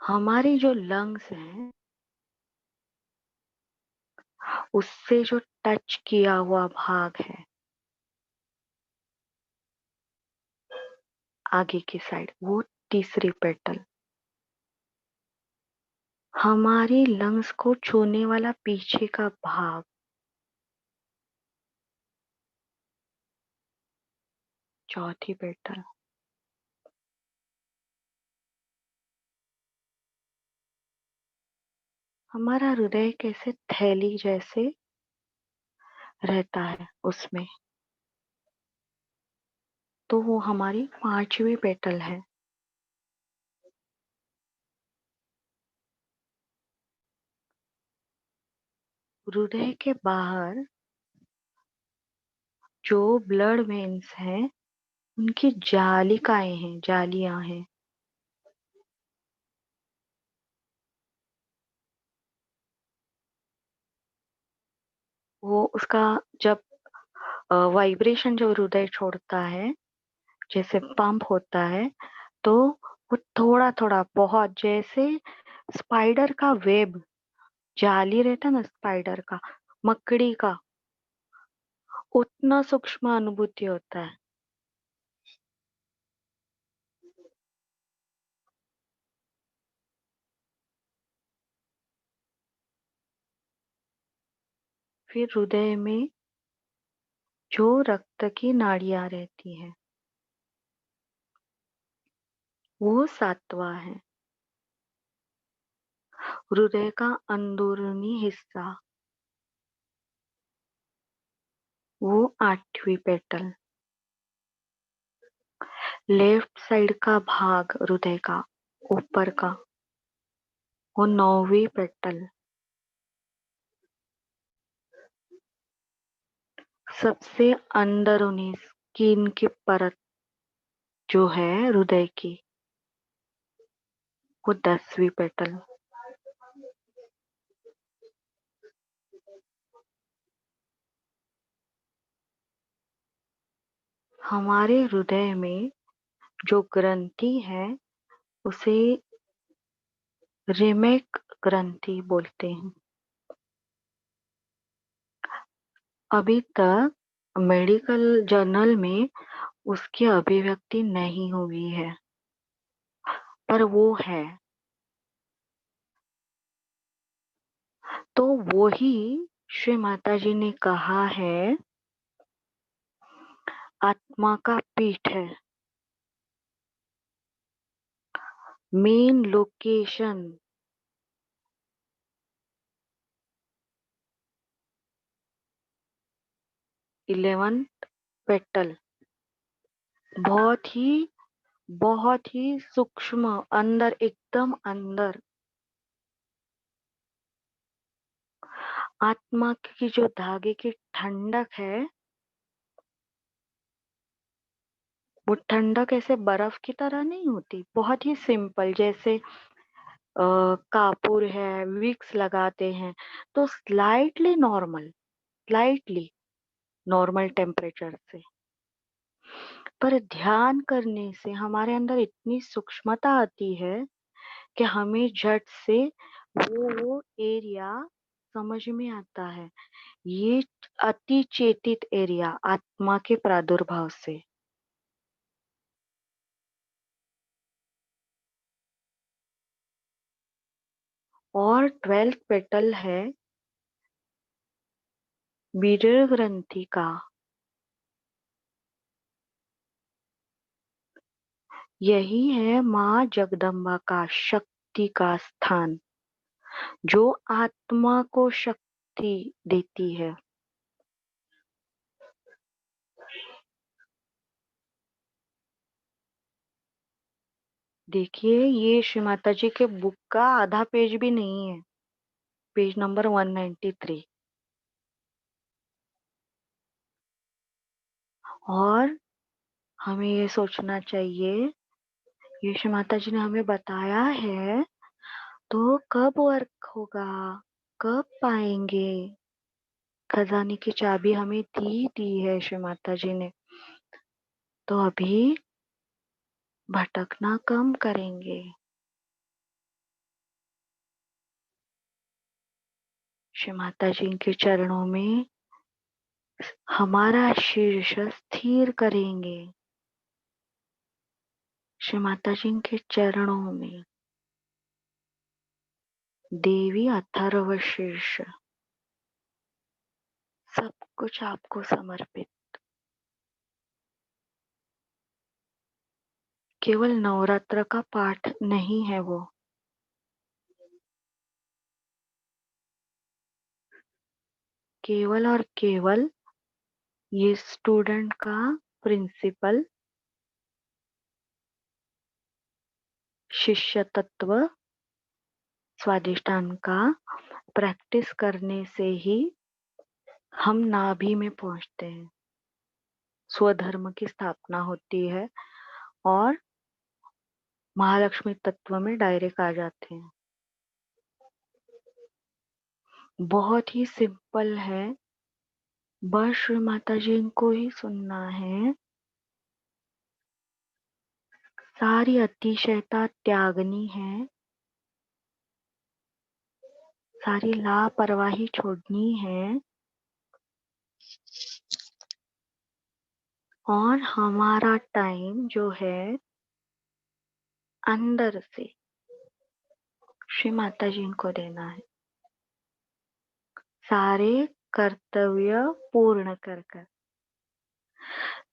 हमारी जो लंग्स हैं, उससे जो टच किया हुआ भाग है आगे की साइड, वो तीसरी पेटल। हमारी लंग्स को छूने वाला पीछे का भाग, चौथी पेटल। हमारा हृदय कैसे थैली जैसे रहता है उसमें, तो वो हमारी पांचवी पेटल है। हृदय के बाहर जो ब्लड वेन्स हैं, उनकी जालिकाएं हैं, जालियां हैं। वो उसका जब वाइब्रेशन जो हृदय छोड़ता है, जैसे पंप होता है, तो वो थोड़ा थोड़ा बहुत, जैसे स्पाइडर का वेब, जाली रहता है ना स्पाइडर का, मकड़ी का, उतना सूक्ष्म अनुभूति होता है। फिर हृदय में जो रक्त की नाड़ियां रहती है, वो सातवां है। हृदय का अंदरूनी हिस्सा, वो 8वीं पेटल। लेफ्ट साइड का भाग हृदय का ऊपर का, वो 9वीं पेटल। सबसे अंदरूनी स्किन की परत जो है हृदय की, वो 10वीं पेटल। हमारे हृदय में जो ग्रंथि है उसे रिमेक ग्रंथि बोलते हैं। अभी तक मेडिकल जर्नल में उसकी अभिव्यक्ति नहीं हुई है, पर वो है। तो वो ही श्री माता जी ने कहा है, आत्मा का पीठ है। मेन लोकेशन 11th पेटल, बहुत ही सूक्ष्म, अंदर, एकदम अंदर। आत्मा की जो धागे की ठंडक है, वो ठंडक ऐसे बर्फ की तरह नहीं होती, बहुत ही सिंपल। जैसे कापूर है, विक्स लगाते हैं, तो स्लाइटली नॉर्मल टेम्परेचर से। पर ध्यान करने से हमारे अंदर इतनी सूक्ष्मता आती है कि हमें झट से वो एरिया समझ में आता है। ये अति चेतित एरिया आत्मा के प्रादुर्भाव से। और 12th पेटल है बीजल ग्रंथि का। यही है माँ जगदम्बा का शक्ति का स्थान, जो आत्मा को शक्ति देती है। देखिए, ये श्री माता जी के बुक का आधा पेज भी नहीं है, पेज नंबर 193। और हमें ये सोचना चाहिए, ये श्री माता जी ने हमें बताया है, तो कब वर्क होगा, कब पाएंगे। खजाने की चाबी हमें दी है श्री माता जी ने, तो अभी भटकना कम करेंगे। श्री माता जी के चरणों में हमारा शीर्ष स्थिर करेंगे। श्री माता जी के चरणों में देवी अथर्व शीर्ष, सब कुछ आपको समर्पित। केवल नवरात्र का पाठ नहीं है वो, केवल और केवल ये स्टूडेंट का प्रिंसिपल, शिष्य तत्व, स्वादिष्टान का प्रैक्टिस करने से ही हम नाभि में पहुंचते हैं, स्वधर्म की स्थापना होती है और महालक्ष्मी तत्व में डायरेक्ट आ जाते हैं। बहुत ही सिंपल है, बस श्री माता जी को ही सुनना है। सारी अतिशयता त्यागनी है, सारी लापरवाही छोड़नी है, और हमारा टाइम जो है अंदर से श्री माता जी को देना है, सारे कर्तव्य पूर्ण कर कर।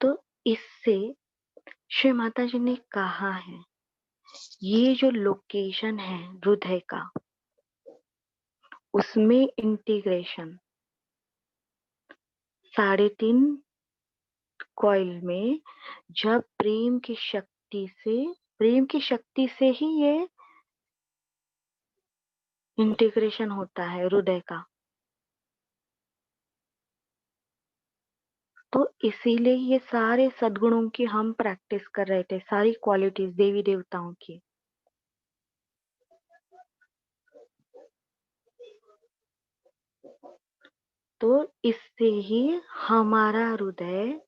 तो इससे श्री माता जी ने कहा है, ये जो लोकेशन है हृदय का, उसमें इंटीग्रेशन 3.5 कॉइल में जब प्रेम की शक्ति से ही ये इंटीग्रेशन होता है हृदय का। तो इसीलिए ये सारे सद्गुणों की हम प्रैक्टिस कर रहे थे, सारी क्वालिटीज देवी देवताओं की। तो इससे ही हमारा हृदय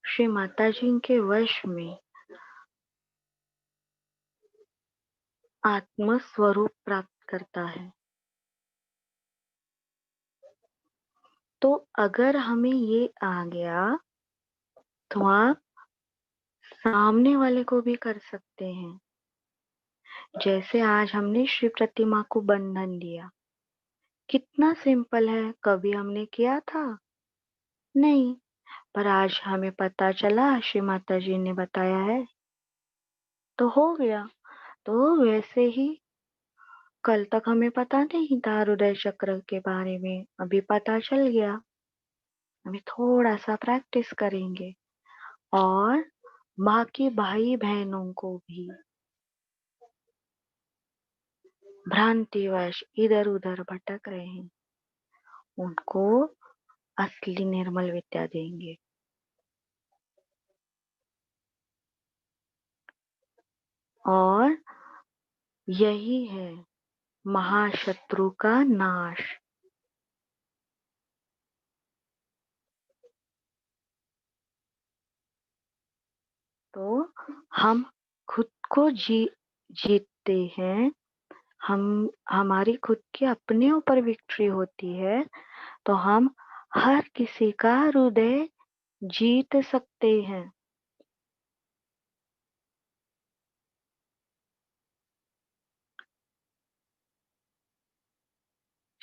श्री माता जी के वश में आत्म स्वरूप प्राप्त करता है। तो अगर हमें ये आ गया तो आप सामने वाले को भी कर सकते हैं। जैसे आज हमने श्री प्रतिमा को बंधन दिया, कितना सिंपल है, कभी हमने किया था नहीं, पर आज हमें पता चला, श्री माता जी ने बताया है तो हो गया। तो वैसे ही कल तक हमें पता नहीं था हृदय चक्र के बारे में, अभी पता चल गया। अभी थोड़ा सा प्रैक्टिस करेंगे और बाकी भाई बहनों को भी भ्रांतिवश इधर उधर भटक रहे हैं, उनको असली निर्मल विद्या देंगे। और यही है महाशत्रु का नाश। तो हम खुद को जीतते हैं, हमारी खुद की अपने ऊपर विक्ट्री होती है, तो हम हर किसी का हृदय जीत सकते हैं।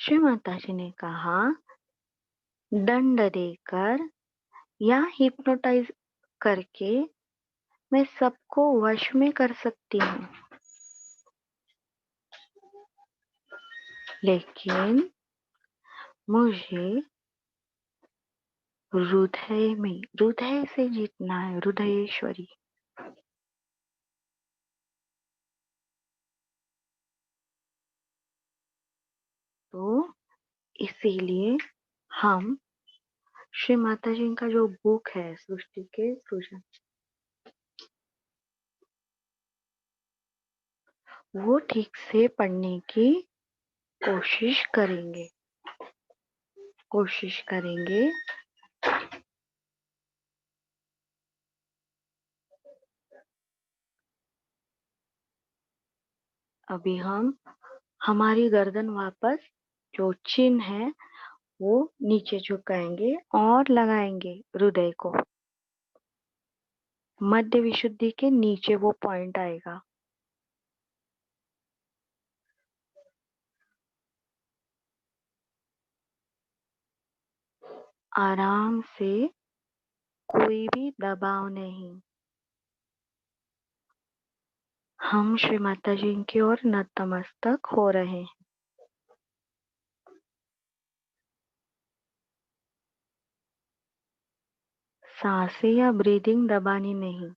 श्री माता जी ने कहा, दंड देकर या हिप्नोटाइज करके मैं सबको वश में कर सकती हूँ, लेकिन मुझे हृदय से जीतना है, हृदयेश्वरी। तो इसीलिए हम श्री माता जी का जो बुक है सृष्टि के सृजन, वो ठीक से पढ़ने की कोशिश करेंगे। अभी हम हमारी गर्दन वापस, जो चिन्ह है वो नीचे झुकाएंगे और लगाएंगे हृदय को। मध्य विशुद्धि के नीचे वो पॉइंट आएगा। आराम से, कोई भी दबाव नहीं। हम श्री माता जी की ओर नतमस्तक हो रहे हैं। सांसें या ब्रीदिंग दबानी नहीं।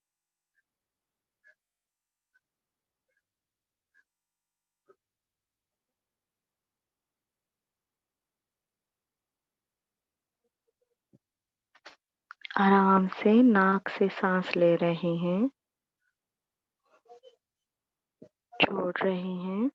आराम से नाक से सांस ले रहे हैं, छोड़ रहे हैं।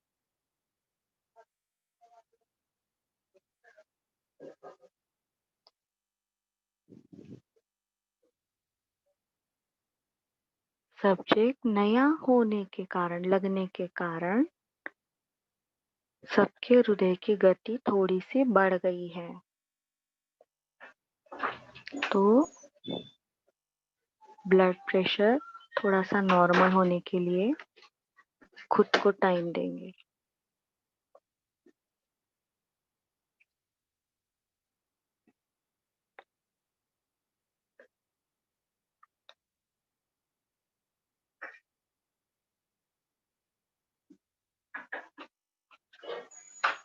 सब्जेक्ट नया होने के कारण, लगने के कारण सबके हृदय की गति थोड़ी सी बढ़ गई है। तो ब्लड प्रेशर थोड़ा सा नॉर्मल होने के लिए खुद को टाइम देंगे।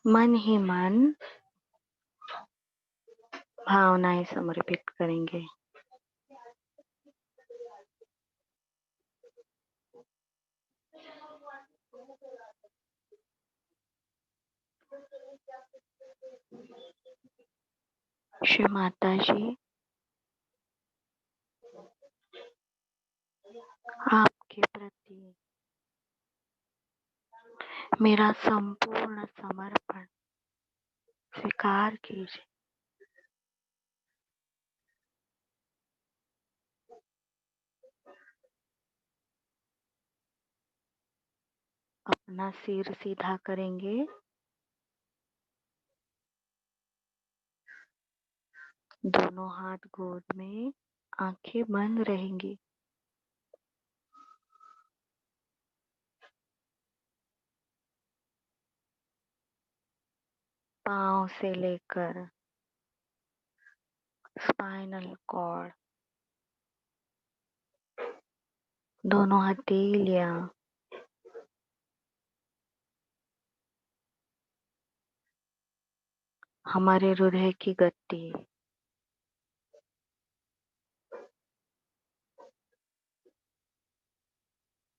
मन ही मन भावनाएं समर्पित करेंगे। श्री माता जी, आपके प्रति मेरा संपूर्ण समर्पण स्वीकार कीजिए। अपना सिर सीधा करेंगे, दोनों हाथ गोद में, आंखें बंद रहेंगी। पांव से लेकर स्पाइनल कॉर्ड, दोनों हथेलियां, हमारे हृदय की गति,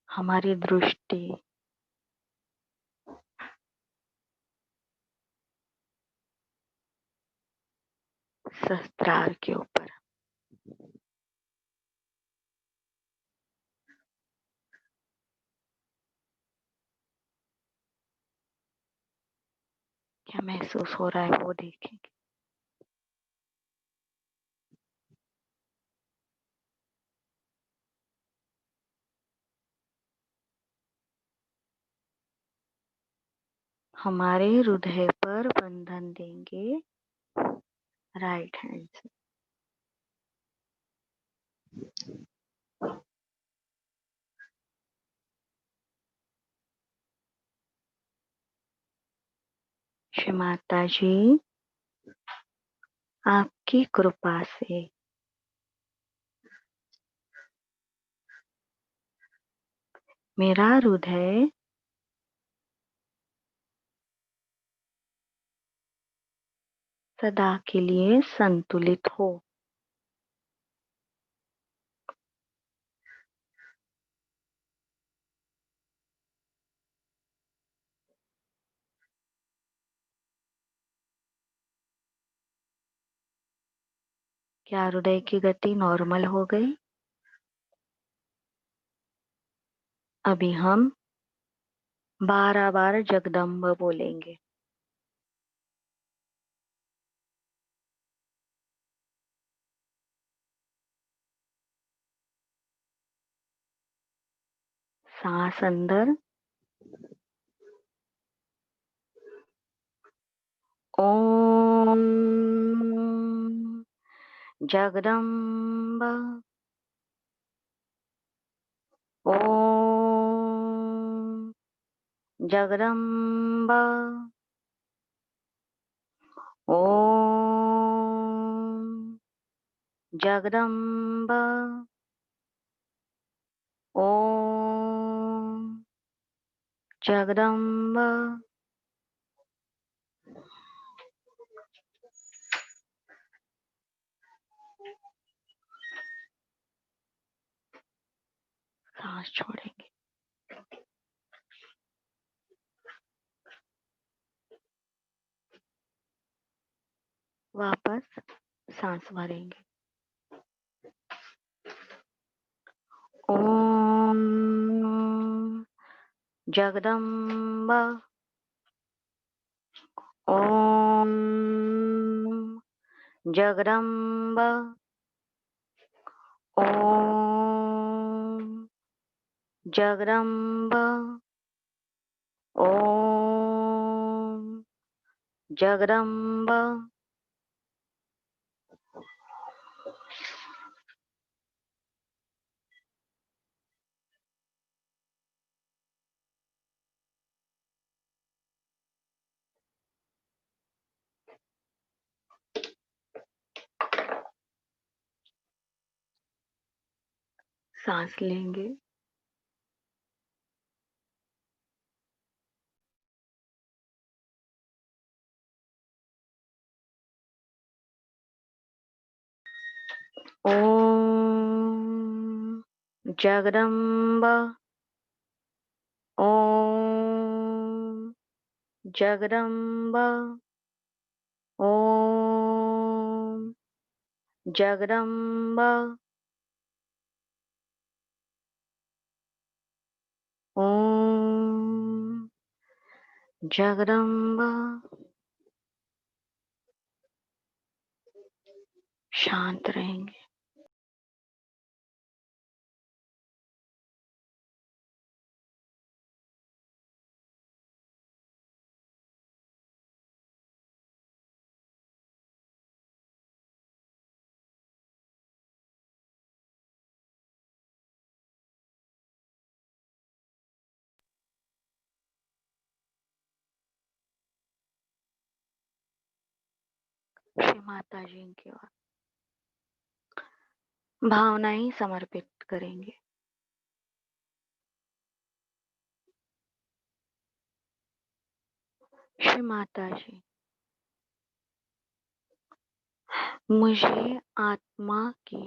हमारी दृष्टि, सहस्त्रार के ऊपर। क्या महसूस हो रहा है वो देखेंगे। हमारे हृदय पर बंधन देंगे राइट हैंड से। श्री माता जी, आपकी कृपा से मेरा हृदय सदा के लिए संतुलित हो। क्या हृदय की गति नॉर्मल हो गई? अभी हम 12 बार जगदम्ब बोलेंगे। सांस अंदर, ओम जगदम्ब, ओम जगदम्ब, ओम जगदम्ब, ओम जगदम्ब। सांस छोड़ेंगे। वापस सांस भरेंगे। ओम जगदम्ब, ओम जगदम्ब, ओम जगदम्ब, ओम जगदम्ब। सांस लेंगे। ॐ जगदम्ब ॐ जगदम्ब ॐ जगदम्ब ॐ जगदम्ब। शांत रहेंगे। श्री माता जी की ओर भावनाएं समर्पित करेंगे। श्री माता जी, मुझे आत्मा की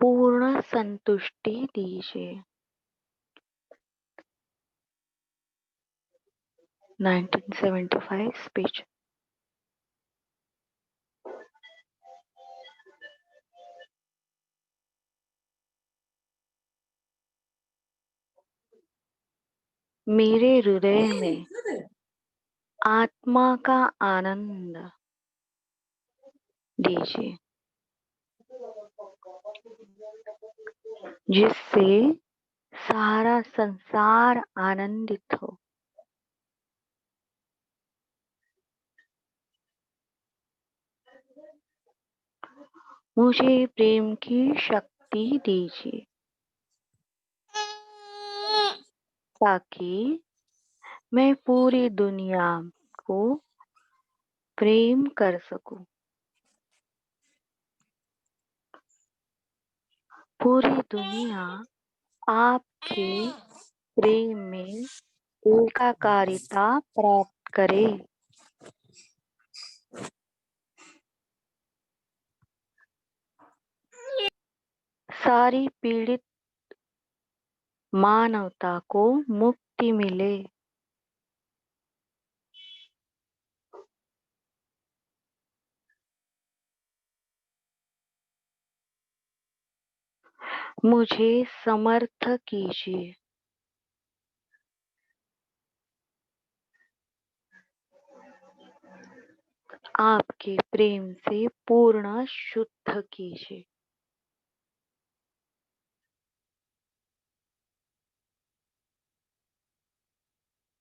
पूर्ण संतुष्टि दीजिए। 1975 स्पीच। मेरे हृदय में आत्मा का आनंद दीजिए, जिससे सारा संसार आनंदित हो। मुझे प्रेम की शक्ति दीजिए, ताकि मैं पूरी दुनिया को प्रेम कर सकूं। पूरी दुनिया आपके प्रेम में एकाकारिता प्राप्त करे। सारी पीड़ित मानवता को मुक्ति मिले। मुझे समर्थ कीजिए। आपके प्रेम से पूर्ण शुद्ध कीजिए।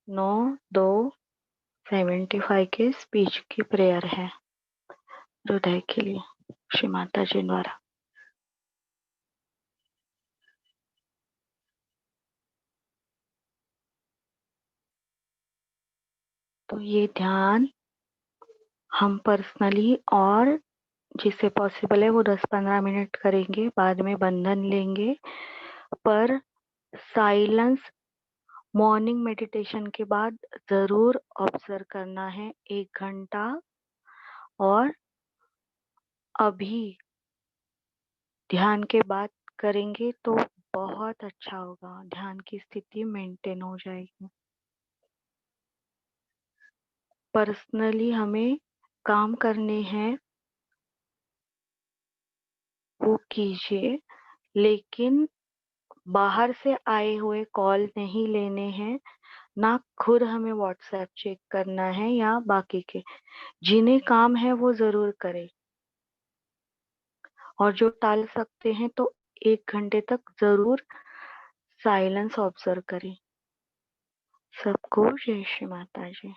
9/2/75 के स्पीच की प्रेयर है हृदय के लिए, श्री माता जी द्वारा। तो ये ध्यान हम पर्सनली और जिससे पॉसिबल है वो 10-15 मिनट करेंगे, बाद में बंधन लेंगे। पर साइलेंस मॉर्निंग मेडिटेशन के बाद जरूर ऑब्जर्व करना है 1 घंटा। और अभी ध्यान के बाद करेंगे तो बहुत अच्छा होगा, ध्यान की स्थिति मेंटेन हो जाएगी। पर्सनली हमें काम करने हैं वो कीजिए, लेकिन बाहर से आए हुए कॉल नहीं लेने हैं, ना खुद हमें व्हाट्सएप चेक करना है या बाकी के। जिन्हें काम है वो जरूर करें, और जो टाल सकते हैं तो 1 घंटे तक जरूर साइलेंस ऑब्जर्व करें। सबको जय श्री माता जी।